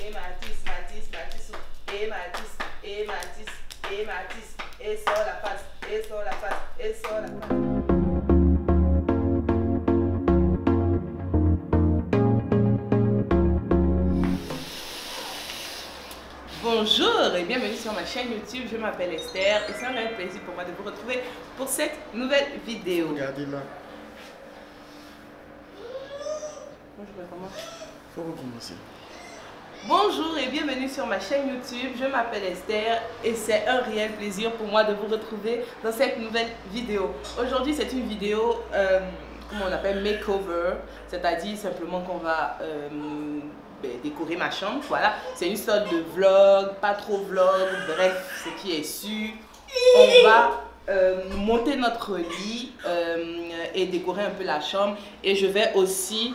et Mathis, Mathis, Mathis, et Mathis, et Mathis, et Mathis, et sort la face, et sort la face, et sort la face. Bonjour et bienvenue sur ma chaîne YouTube, je m'appelle Esther et c'est un réel plaisir pour moi de vous retrouver pour cette nouvelle vidéo. Regardez là. Faut recommencer. Bonjour et bienvenue sur ma chaîne YouTube, je m'appelle Esther et c'est un réel plaisir pour moi de vous retrouver dans cette nouvelle vidéo. Aujourd'hui c'est une vidéo, comment on appelle, makeover, c'est-à-dire simplement qu'on va décorer ma chambre, voilà. C'est une sorte de vlog, pas trop vlog, bref, ce qui est sûr. On va monter notre lit et décorer un peu la chambre et je vais aussi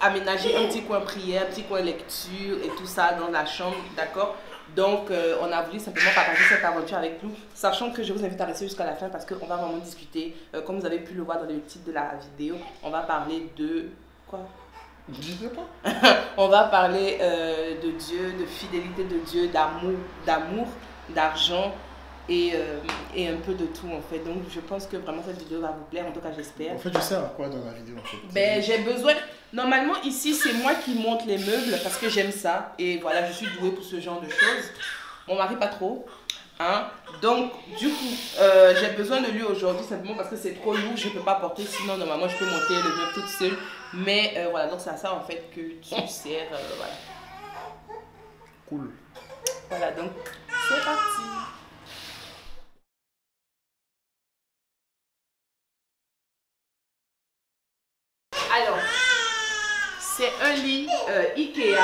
aménager un petit coin prière, un petit coin lecture et tout ça dans la chambre, d'accord? Donc on a voulu simplement partager cette aventure avec nous, sachant que je vous invite à rester jusqu'à la fin parce qu'on va vraiment discuter, comme vous avez pu le voir dans le titre de la vidéo, on va parler de quoi? On va parler de Dieu, de fidélité de Dieu, d'amour, d'argent et un peu de tout en fait. Donc je pense que vraiment cette vidéo va vous plaire, en tout cas j'espère. En fait je sais à quoi dans la vidéo en fait. Ben j'ai besoin, normalement ici c'est moi qui monte les meubles parce que j'aime ça et voilà, je suis douée pour ce genre de choses. Mon mari pas trop. Hein? Donc du coup j'ai besoin de lui aujourd'hui simplement parce que c'est trop lourd, je ne peux pas porter, sinon normalement je peux monter le meuble toute seule, mais voilà, donc c'est à ça en fait que tu sers, voilà. Cool. Voilà, donc c'est parti. Alors c'est un lit Ikea,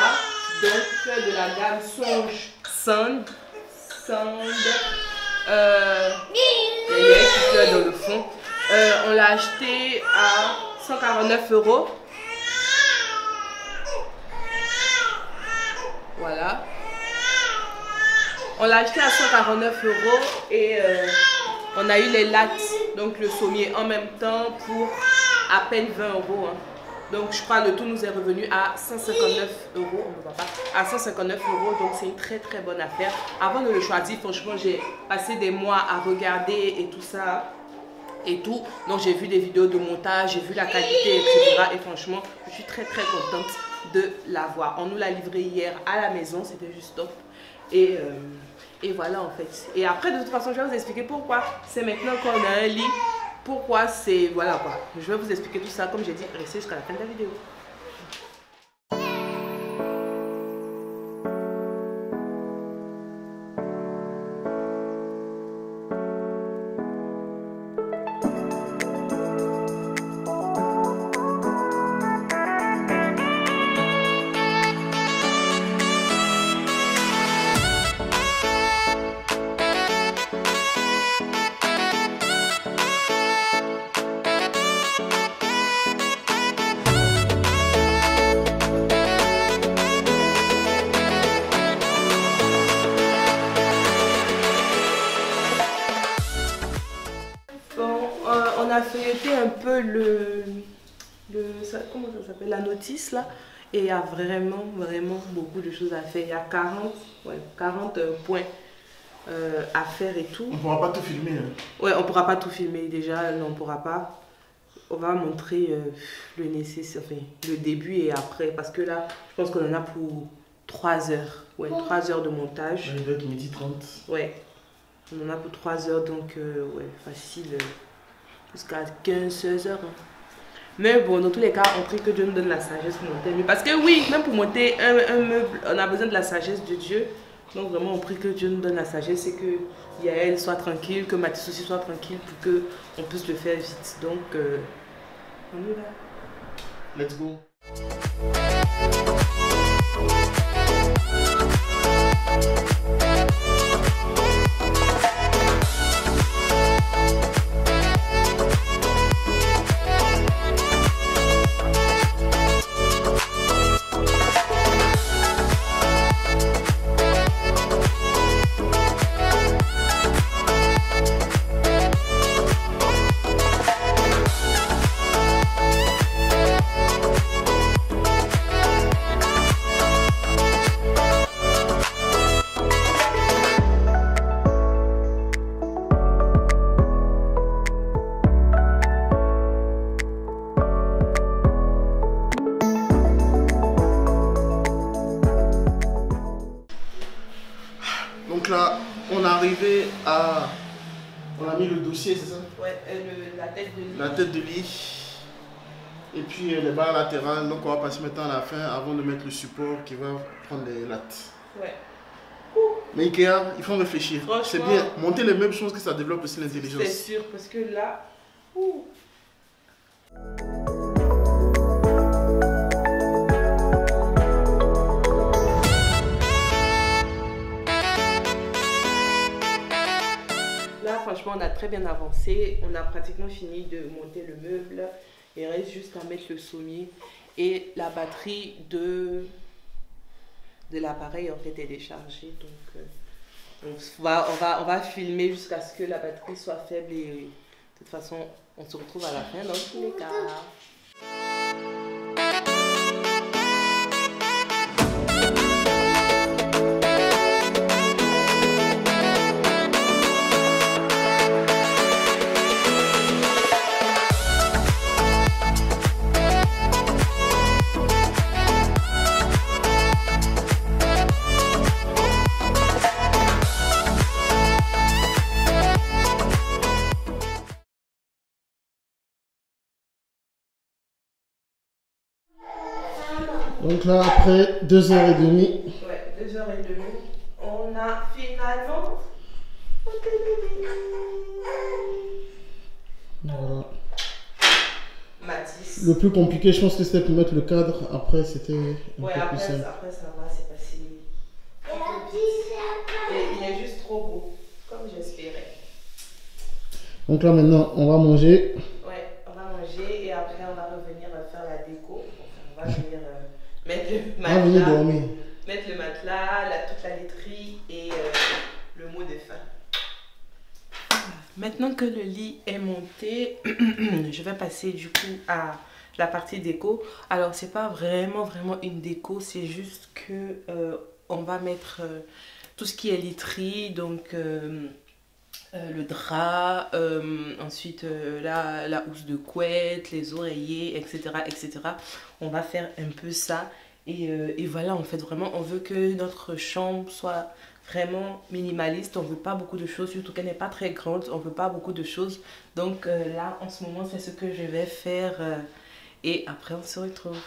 donc de la gamme Songe Sand. Il y a une écriture dans le fond. On l'a acheté à 149 €. Voilà. On l'a acheté à 149 € et on a eu les lattes, donc le sommier en même temps pour à peine 20 €. Hein. Donc je crois le tout nous est revenu à 159 €, on ne voit pas, à 159 €, donc c'est une très très bonne affaire. Avant de le choisir, franchement j'ai passé des mois à regarder et tout ça et tout. Donc j'ai vu des vidéos de montage, j'ai vu la qualité, etc. Et franchement je suis très très contente de l'avoir. On nous l'a livré hier à la maison, c'était juste top. Et voilà en fait. Et après de toute façon je vais vous expliquer pourquoi c'est maintenant qu'on a un lit. Pourquoi c'est... Voilà quoi. Je vais vous expliquer tout ça. Comme j'ai dit, restez jusqu'à la fin de la vidéo. On a feuilleté un peu comment ça s'appelle, la notice là, et il y a vraiment beaucoup de choses à faire. Il y a 40 points à faire et tout. On pourra pas tout filmer. Hein. Ouais, on pourra pas tout filmer déjà, non, on pourra pas. On va montrer le nécessaire, enfin, le début et après, parce que là, je pense qu'on en a pour 3 heures. Ouais, 3 heures de montage. Il doit être 12h30. Ouais, on en a pour 3 heures, donc ouais, facile. Jusqu'à 15-16 heures. Hein. Mais bon, dans tous les cas, on prie que Dieu nous donne la sagesse pour monter. Parce que oui, même pour monter un meuble, on a besoin de la sagesse de Dieu. Donc vraiment, on prie que Dieu nous donne la sagesse et que Yael soit tranquille, que Mathis aussi soit tranquille pour qu'on puisse le faire vite. Donc, on y va. Let's go. arriver à... On a mis le dossier, c'est ça? Ouais, la tête de lit. La tête de lit. Et puis les barres latérales. Donc on va passer maintenant à la fin avant de mettre le support qui va prendre les lattes. Ouais. Mais Ikea, il faut réfléchir. C'est bien. Monter les mêmes choses que ça développe aussi l'intelligence. C'est sûr, parce que là... Là, franchement, on a très bien avancé. On a pratiquement fini de monter le meuble. Il reste juste à mettre le sommier. Et la batterie de l'appareil, en fait, est déchargée. Donc, on va filmer jusqu'à ce que la batterie soit faible. Et de toute façon, on se retrouve à la fin dans tous les cas. Donc là, après 2h30. Ouais, 2h30, on a finalement monté le lit. Voilà. Mathis. Le plus compliqué, je pense que c'était pour mettre le cadre. Après, c'était un peu Après, plus simple. après ça va, c'est passé. Et il est juste trop beau, comme j'espérais. Donc là, maintenant, on va manger. Ouais, on va manger et après, on va revenir faire la déco. On va venir mettre le matelas. Mettre le matelas, toute la laiterie et le mot de fin. Maintenant que le lit est monté, je vais passer du coup à la partie déco. Alors c'est pas vraiment une déco, c'est juste que on va mettre tout ce qui est literie, donc le drap, ensuite la housse de couette, les oreillers, etc. On va faire un peu ça. Et voilà, en fait, vraiment, on veut que notre chambre soit vraiment minimaliste. On veut pas beaucoup de choses, surtout qu'elle n'est pas très grande. On veut pas beaucoup de choses. Donc là, en ce moment, c'est ce que je vais faire. Et après, on se retrouve.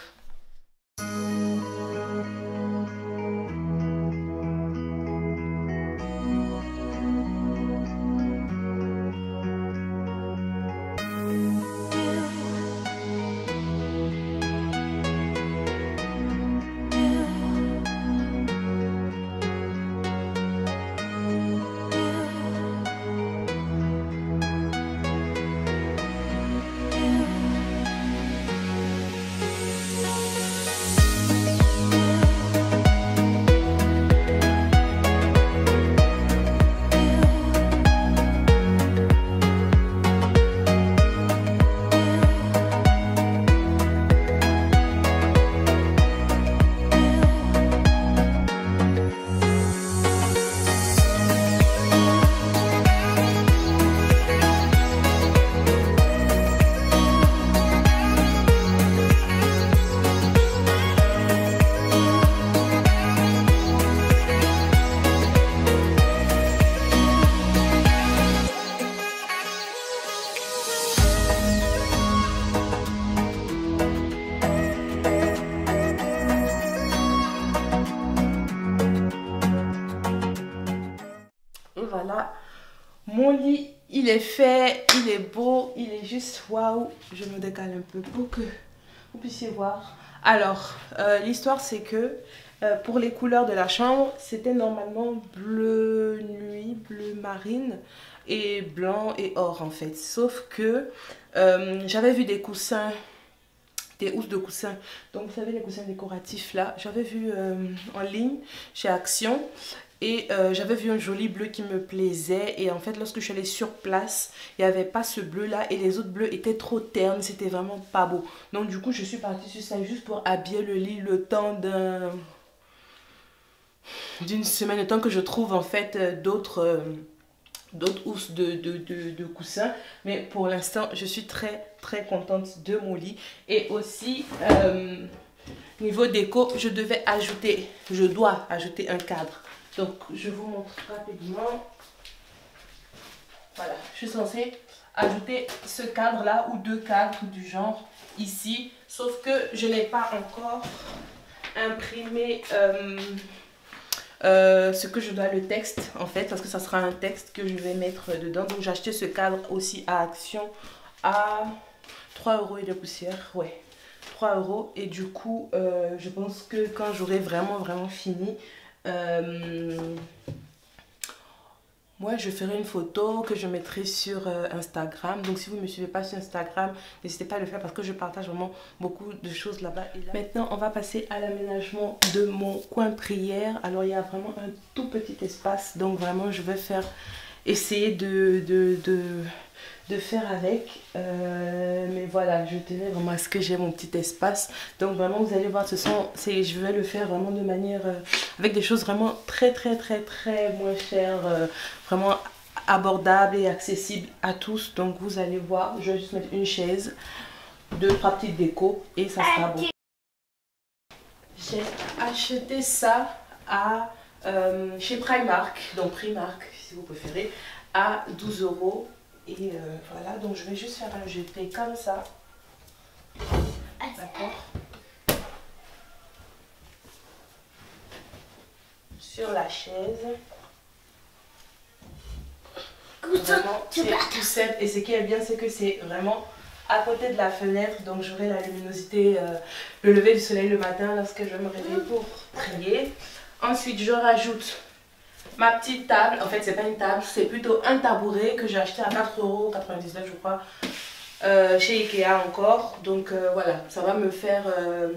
Voilà, mon lit, il est fait, il est beau, il est juste waouh. Je me décale un peu pour que vous puissiez voir. Alors, l'histoire c'est que pour les couleurs de la chambre, c'était normalement bleu nuit, bleu marine et blanc et or en fait. Sauf que j'avais vu des coussins, des housses de coussins. Donc vous savez les coussins décoratifs là, j'avais vu en ligne chez Action. Et j'avais vu un joli bleu qui me plaisait. Et en fait, lorsque je suis allée sur place, il n'y avait pas ce bleu-là. Et les autres bleus étaient trop ternes. C'était vraiment pas beau. Donc du coup, je suis partie sur ça juste pour habiller le lit le temps d'une semaine. Le temps que je trouve en fait d'autres housses de coussins. Mais pour l'instant, je suis très contente de mon lit. Et aussi, niveau déco, je dois ajouter un cadre. Donc, je vous montre rapidement. Voilà, je suis censée ajouter ce cadre là ou 2 cadres du genre ici, sauf que je n'ai pas encore imprimé ce que je dois, le texte en fait, parce que ça sera un texte que je vais mettre dedans. Donc j'ai acheté ce cadre aussi à Action à 3 € et de poussière, ouais, 3 €. Et du coup je pense que quand j'aurai vraiment fini, moi je ferai une photo que je mettrai sur Instagram. Donc si vous ne me suivez pas sur Instagram, n'hésitez pas à le faire parce que je partage vraiment beaucoup de choses là-bas. Maintenant on va passer à l'aménagement de mon coin prière. Alors il y a vraiment un tout petit espace, donc vraiment je vais essayer de faire avec, mais voilà, je tenais vraiment à ce que j'ai mon petit espace. Donc vraiment vous allez voir, je vais le faire vraiment de manière avec des choses vraiment très moins chères, vraiment abordables et accessibles à tous. Donc vous allez voir, je vais juste mettre une chaise, 2-3 petites décos et ça sera bon. J'ai acheté ça à chez Primark, donc Primark si vous préférez, à 12 €. Et voilà, donc je vais juste faire un jeté comme ça. D'accord. Sur la chaise. Vraiment, c'est tout simple. Et ce qui est bien, c'est que c'est vraiment à côté de la fenêtre. Donc j'aurai la luminosité, le lever du soleil le matin lorsque je me réveille pour prier. Ensuite, je rajoute ma petite table. En fait c'est pas une table, c'est plutôt un tabouret que j'ai acheté à 4,99 € je crois, chez Ikea encore. Donc voilà, ça va me faire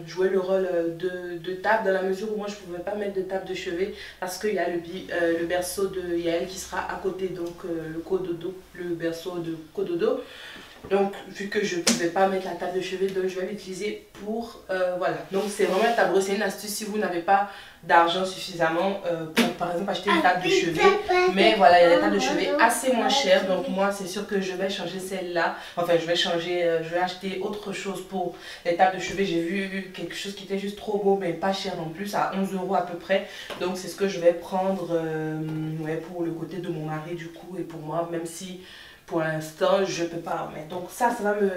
jouer le rôle de table, dans la mesure où moi je pouvais pas mettre de table de chevet parce qu'il y a le berceau de Yael qui sera à côté, donc le cododo, le berceau de cododo. Donc vu que je ne pouvais pas mettre la table de chevet, donc je vais l'utiliser pour voilà. Donc c'est vraiment un tabouret, c'est une astuce si vous n'avez pas d'argent suffisamment pour par exemple acheter une table de chevet. Mais voilà, il y a des tables de chevet assez moins chères. Donc moi c'est sûr que je vais changer celle-là. Enfin je vais acheter autre chose pour les tables de chevet. J'ai vu quelque chose qui était juste trop beau mais pas cher non plus, à 11 € à peu près. Donc c'est ce que je vais prendre ouais, pour le côté de mon mari du coup et pour moi, même si pour l'instant je peux pas en mettre. Donc ça va me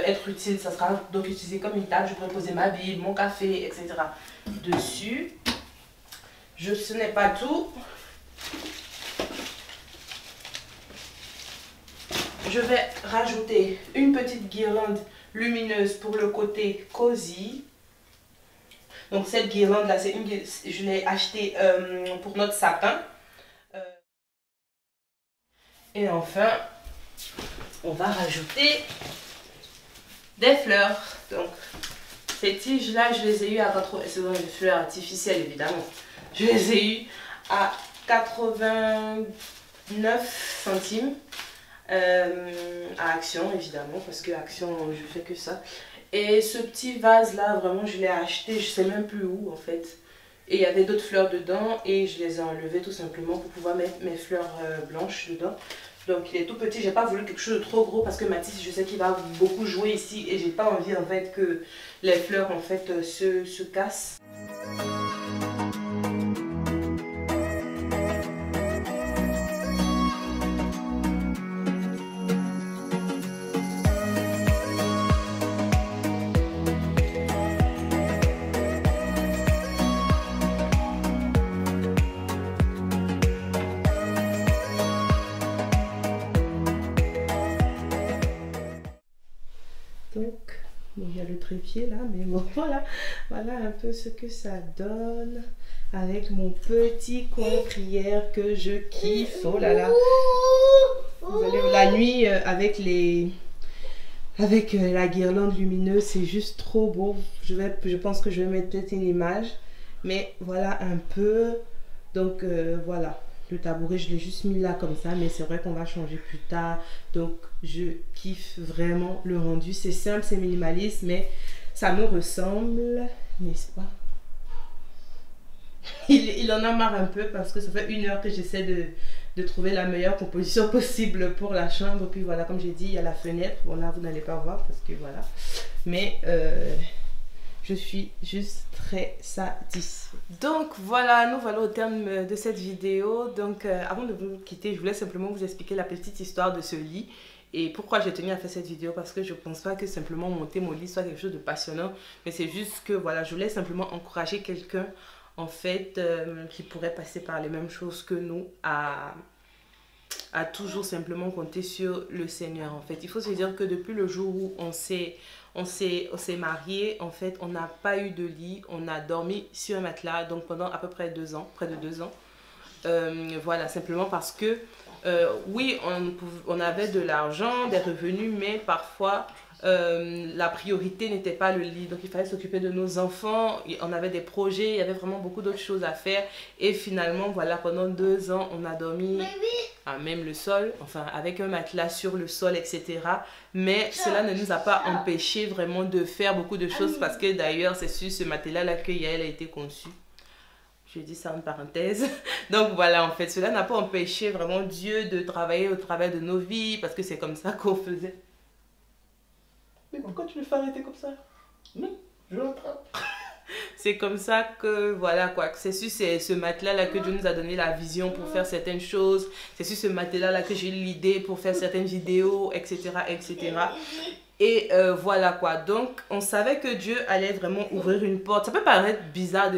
être utile, ça sera donc utilisé comme une table. Je pourrais poser ma Bible, mon café, etc. dessus. Ce n'est pas tout. Je vais rajouter une petite guirlande lumineuse pour le côté cosy. Donc cette guirlande là, je l'ai achetée pour notre sapin. Et enfin, on va rajouter des fleurs. Donc, ces tiges-là, je les ai eues à 80... C'est des fleurs artificielles, évidemment. Je les ai eues à 89 centimes. À Action, évidemment, parce que Action, je fais que ça. Et ce petit vase-là, vraiment, je l'ai acheté, je sais même plus où, en fait. Et il y avait d'autres fleurs dedans et je les ai enlevées tout simplement pour pouvoir mettre mes fleurs blanches dedans. Donc il est tout petit, j'ai pas voulu quelque chose de trop gros parce que Mathis, je sais qu'il va beaucoup jouer ici et j'ai pas envie en fait que les fleurs en fait se cassent. Donc, bon, il y a le trépied là, mais bon, voilà un peu ce que ça donne avec mon petit coin prière que je kiffe. Oh là là, vous allez la nuit avec la guirlande lumineuse, c'est juste trop beau. Je pense que je vais mettre peut-être une image, mais voilà un peu. Donc voilà. Le tabouret, je l'ai juste mis là comme ça, mais c'est vrai qu'on va changer plus tard. Donc, je kiffe vraiment le rendu. C'est simple, c'est minimaliste, mais ça me ressemble, n'est-ce pas? Il en a marre un peu parce que ça fait 1 heure que j'essaie de trouver la meilleure composition possible pour la chambre. Puis voilà, comme j'ai dit, il y a la fenêtre. Bon, là, vous n'allez pas voir parce que voilà. Mais je je suis juste très satisfaite. Donc voilà, nous voilà au terme de cette vidéo. Donc avant de vous quitter, je voulais simplement vous expliquer la petite histoire de ce lit. Et pourquoi j'ai tenu à faire cette vidéo? Parce que je ne pense pas que simplement monter mon lit soit quelque chose de passionnant. Mais c'est juste que voilà, je voulais simplement encourager quelqu'un en fait qui pourrait passer par les mêmes choses que nous à toujours simplement compter sur le Seigneur. En fait, il faut se dire que depuis le jour où on s'est mariés, en fait, on n'a pas eu de lit. On a dormi sur un matelas donc pendant à peu près 2 ans, près de 2 ans. Voilà, simplement parce que oui, on avait de l'argent, des revenus, mais parfois la priorité n'était pas le lit. Donc il fallait s'occuper de nos enfants, on avait des projets, il y avait vraiment beaucoup d'autres choses à faire. Et finalement, voilà, pendant 2 ans, on a dormi à même le sol, enfin avec un matelas sur le sol, etc. Mais cela ne nous a pas empêché vraiment de faire beaucoup de choses parce que d'ailleurs, c'est sur ce matelas-là que Yael a été conçue. Je dis ça en parenthèse. Donc voilà, en fait, cela n'a pas empêché vraiment Dieu de travailler au travers de nos vies parce que c'est comme ça qu'on faisait. Mais pourquoi tu le fais arrêter comme ça? Non, je l'attrape. C'est comme ça que, voilà quoi, c'est sur ce matelas-là que Dieu nous a donné la vision pour faire certaines choses. C'est sur ce matelas-là que j'ai eu l'idée pour faire certaines vidéos, etc., etc. Et voilà quoi. Donc, on savait que Dieu allait vraiment ouvrir une porte. Ça peut paraître bizarre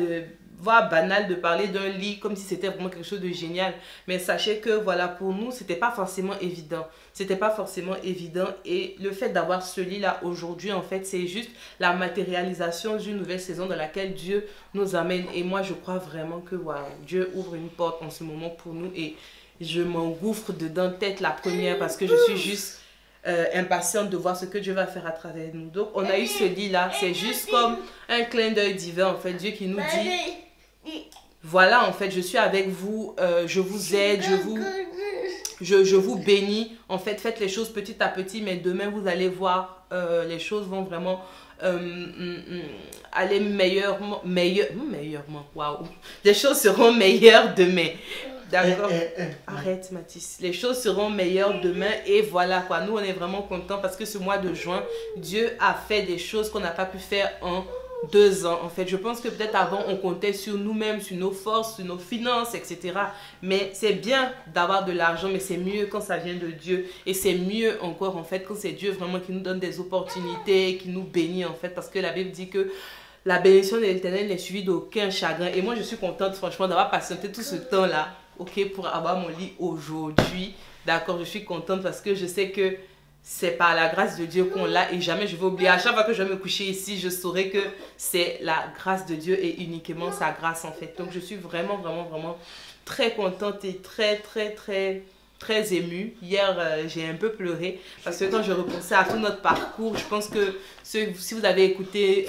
voire banal de parler d'un lit comme si c'était vraiment quelque chose de génial. Mais sachez que voilà, pour nous, c'était pas forcément évident. C'était pas forcément évident. Et le fait d'avoir ce lit-là aujourd'hui, en fait, c'est juste la matérialisation d'une nouvelle saison dans laquelle Dieu nous amène. Et moi, je crois vraiment que voilà, Dieu ouvre une porte en ce moment pour nous. Et je m'engouffre dedans tête la première parce que je suis juste impatiente de voir ce que Dieu va faire à travers nous. Donc, on a eu ce lit-là. C'est juste comme un clin d'œil divin, en fait. Dieu qui nous dit... Voilà, en fait, je suis avec vous, je vous aide, je vous bénis. En fait, faites les choses petit à petit, mais demain, vous allez voir, les choses vont vraiment aller meilleurement, waouh. Les choses seront meilleures demain. D'accord. Arrête, Mathis. Les choses seront meilleures demain et voilà quoi. Nous, on est vraiment contents parce que ce mois de juin, Dieu a fait des choses qu'on n'a pas pu faire en 2 ans. En fait, je pense que peut-être avant, on comptait sur nous-mêmes, sur nos forces, sur nos finances, etc. Mais c'est bien d'avoir de l'argent, mais c'est mieux quand ça vient de Dieu. Et c'est mieux encore, en fait, quand c'est Dieu vraiment qui nous donne des opportunités, qui nous bénit, en fait. Parce que la Bible dit que la bénédiction de l'Éternel n'est suivie d'aucun chagrin. Et moi, je suis contente, franchement, d'avoir patienté tout ce temps-là, ok, pour avoir mon lit aujourd'hui. D'accord, je suis contente parce que je sais que c'est par la grâce de Dieu qu'on l'a et jamais je vais oublier. À chaque fois que je vais me coucher ici, je saurai que c'est la grâce de Dieu et uniquement sa grâce en fait. Donc je suis vraiment très contente et très émue. Hier, j'ai un peu pleuré parce que quand je repensais à tout notre parcours, je pense que si vous avez écouté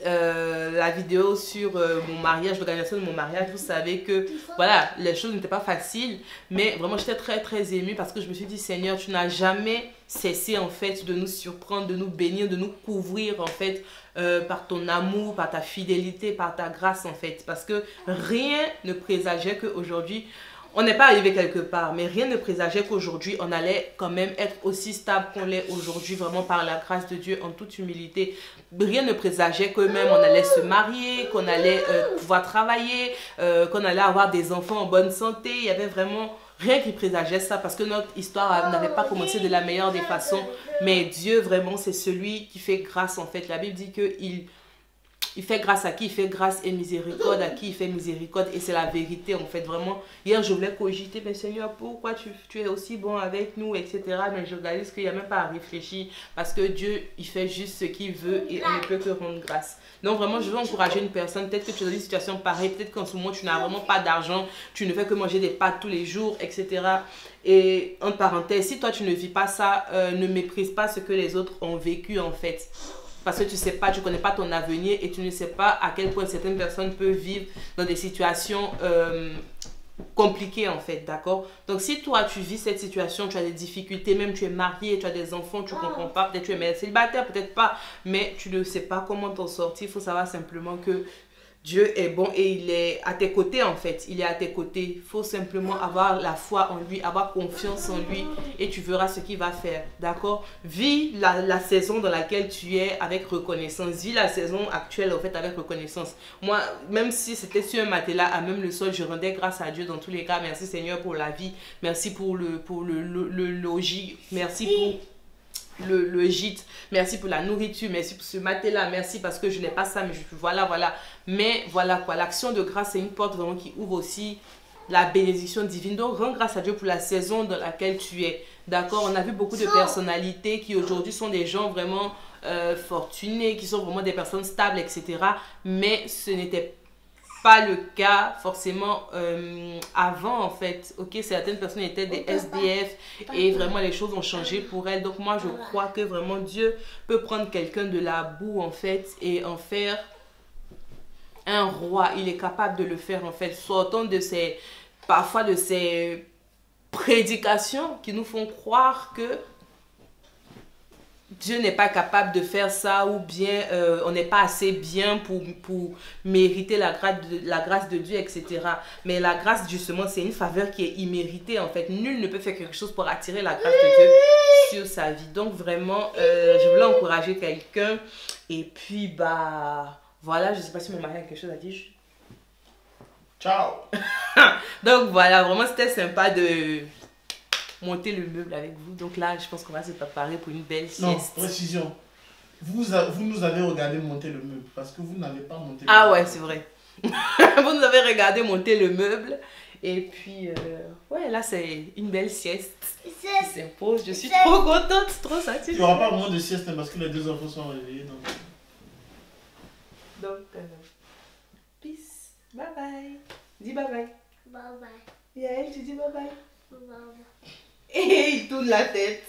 la vidéo sur mon mariage, l'organisation de mon mariage, vous savez que voilà, les choses n'étaient pas faciles, mais vraiment j'étais très émue parce que je me suis dit, Seigneur, tu n'as jamais cessé en fait de nous surprendre, de nous bénir, de nous couvrir en fait par ton amour, par ta fidélité, par ta grâce en fait, parce que rien ne présageait qu'aujourd'hui on n'est pas arrivé quelque part, mais rien ne présageait qu'aujourd'hui, on allait quand même être aussi stable qu'on l'est aujourd'hui, vraiment par la grâce de Dieu, en toute humilité. Rien ne présageait que même on allait se marier, qu'on allait pouvoir travailler, qu'on allait avoir des enfants en bonne santé. Il y avait vraiment rien qui présageait ça, parce que notre histoire n'avait pas commencé de la meilleure des façons. Mais Dieu, vraiment, c'est celui qui fait grâce, en fait. La Bible dit qu'il... Il fait grâce à qui il fait grâce et miséricorde à qui il fait miséricorde. Et c'est la vérité en fait vraiment. Hier je voulais cogiter, mais Seigneur, pourquoi tu es aussi bon avec nous, etc. Mais je réalise qu'il n'y a même pas à réfléchir. Parce que Dieu, il fait juste ce qu'il veut et on ne peut que rendre grâce. Donc vraiment, je veux encourager une personne. Peut-être que tu es dans une situation pareille. Peut-être qu'en ce moment, tu n'as vraiment pas d'argent. Tu ne fais que manger des pâtes tous les jours, etc. Et en parenthèse, si toi tu ne vis pas ça, ne méprise pas ce que les autres ont vécu en fait. Parce que tu sais pas, tu connais pas ton avenir et tu ne sais pas à quel point certaines personnes peuvent vivre dans des situations compliquées en fait, d'accord? Donc si toi tu vis cette situation, tu as des difficultés, même tu es marié, tu as des enfants, tu comprends pas, peut-être tu es célibataire, peut-être pas, mais tu ne sais pas comment t'en sortir, il faut savoir simplement que Dieu est bon et il est à tes côtés en fait. Il est à tes côtés. Il faut simplement avoir la foi en lui, avoir confiance en lui et tu verras ce qu'il va faire. D'accord? Vis la saison dans laquelle tu es avec reconnaissance. Vis la saison actuelle en fait avec reconnaissance. Moi, même si c'était sur un matelas à même le sol, je rendais grâce à Dieu dans tous les cas. Merci Seigneur pour la vie. Merci pour le logis. Merci pour le gîte, merci pour la nourriture, merci pour ce matelas, merci parce que je n'ai pas ça, mais voilà. Mais voilà quoi, l'action de grâce, c'est une porte vraiment qui ouvre aussi la bénédiction divine. Donc, rends grâce à Dieu pour la saison dans laquelle tu es. D'accord? On a vu beaucoup de personnalités qui aujourd'hui sont des gens vraiment fortunés, qui sont vraiment des personnes stables, etc. Mais ce n'était pas le cas forcément avant en fait. Ok, certaines personnes étaient des SDF et vraiment les choses ont changé pour elles. Donc moi je crois que vraiment Dieu peut prendre quelqu'un de la boue en fait et en faire un roi. Il est capable de le faire en fait. Sortons de ces, parfois de ces prédications qui nous font croire que Dieu n'est pas capable de faire ça ou bien on n'est pas assez bien pour mériter la grâce de Dieu, etc. Mais la grâce, justement, c'est une faveur qui est imméritée, en fait. Nul ne peut faire quelque chose pour attirer la grâce de Dieu sur sa vie. Donc, vraiment, je voulais encourager quelqu'un. Et puis, bah, voilà, je ne sais pas si mon mari a quelque chose à dire. Ciao. Donc, voilà, vraiment, c'était sympa de monter le meuble avec vous. Donc là, je pense qu'on va se préparer pour une belle sieste. Non, précision. Vous nous avez regardé monter le meuble parce que vous n'avez pas monté le meuble. Ah ouais, c'est vrai. Vous nous avez regardé monter le meuble. Et puis, ouais, là, c'est une belle sieste qui s'impose. Je suis trop contente, trop satisfaite. Il n'y aura pas vraiment de sieste parce que les deux enfants sont réveillés. Donc peace. Bye bye. Dis bye bye. Bye bye. Yael, tu dis bye bye. Bye bye. Et il tourne la tête.